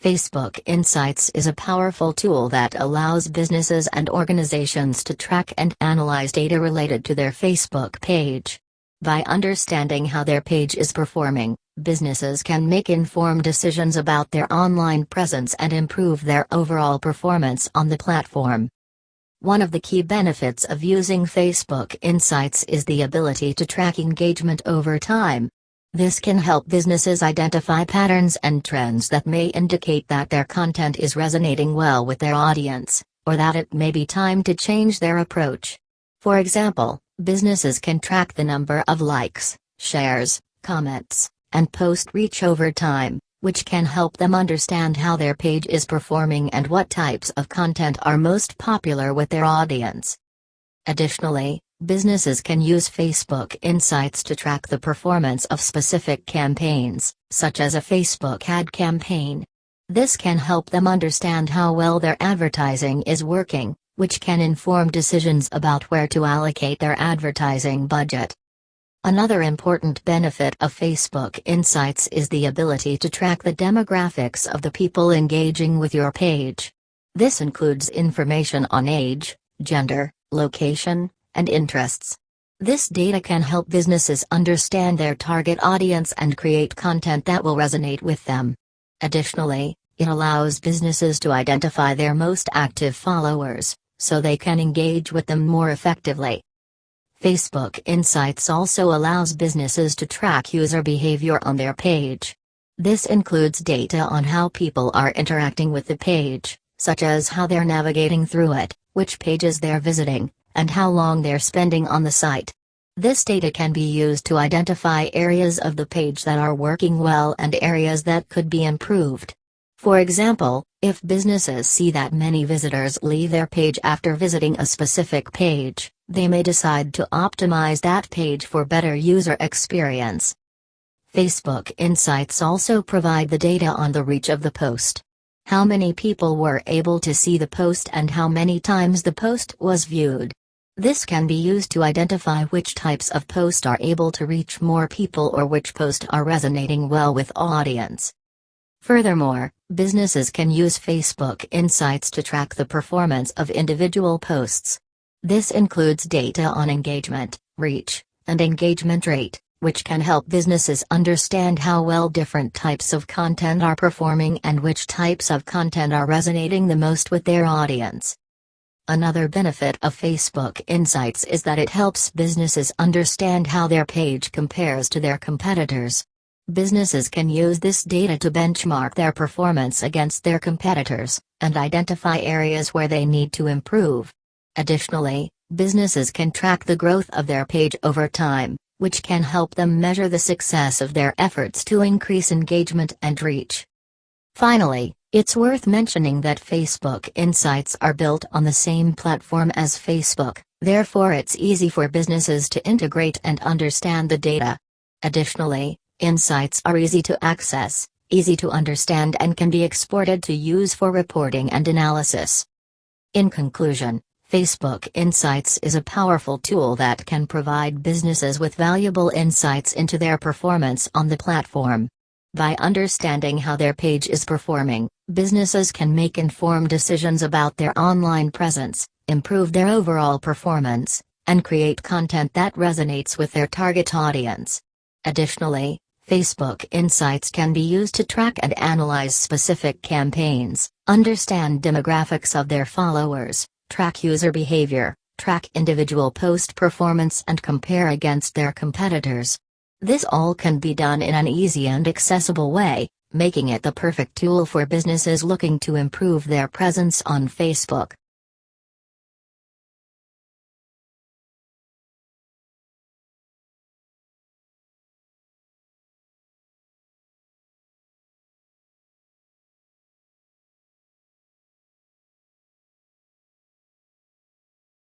Facebook Insights is a powerful tool that allows businesses and organizations to track and analyze data related to their Facebook page. By understanding how their page is performing, businesses can make informed decisions about their online presence and improve their overall performance on the platform. One of the key benefits of using Facebook Insights is the ability to track engagement over time. This can help businesses identify patterns and trends that may indicate that their content is resonating well with their audience, or that it may be time to change their approach. For example, businesses can track the number of likes, shares, comments, and post reach over time, which can help them understand how their page is performing and what types of content are most popular with their audience. Additionally, businesses can use Facebook Insights to track the performance of specific campaigns, such as a Facebook ad campaign. This can help them understand how well their advertising is working, which can inform decisions about where to allocate their advertising budget. Another important benefit of Facebook Insights is the ability to track the demographics of the people engaging with your page. This includes information on age, gender, location, and interests. This data can help businesses understand their target audience and create content that will resonate with them. Additionally, it allows businesses to identify their most active followers, so they can engage with them more effectively. Facebook Insights also allows businesses to track user behavior on their page. This includes data on how people are interacting with the page, such as how they're navigating through it, which pages they're visiting, and how long they're spending on the site. This data can be used to identify areas of the page that are working well and areas that could be improved. For example, if businesses see that many visitors leave their page after visiting a specific page, they may decide to optimize that page for better user experience. Facebook Insights also provide the data on the reach of the post. How many people were able to see the post and how many times the post was viewed. This can be used to identify which types of posts are able to reach more people or which posts are resonating well with audience. Furthermore, businesses can use Facebook Insights to track the performance of individual posts. This includes data on engagement, reach, and engagement rate, which can help businesses understand how well different types of content are performing and which types of content are resonating the most with their audience. Another benefit of Facebook Insights is that it helps businesses understand how their page compares to their competitors. Businesses can use this data to benchmark their performance against their competitors, and identify areas where they need to improve. Additionally, businesses can track the growth of their page over time, which can help them measure the success of their efforts to increase engagement and reach. Finally, it's worth mentioning that Facebook Insights are built on the same platform as Facebook, therefore it's easy for businesses to integrate and understand the data. Additionally, insights are easy to access, easy to understand and can be exported to use for reporting and analysis. In conclusion, Facebook Insights is a powerful tool that can provide businesses with valuable insights into their performance on the platform. By understanding how their page is performing, businesses can make informed decisions about their online presence, improve their overall performance, and create content that resonates with their target audience. Additionally, Facebook Insights can be used to track and analyze specific campaigns, understand demographics of their followers, track user behavior, track individual post performance and compare against their competitors. This all can be done in an easy and accessible way, making it the perfect tool for businesses looking to improve their presence on Facebook.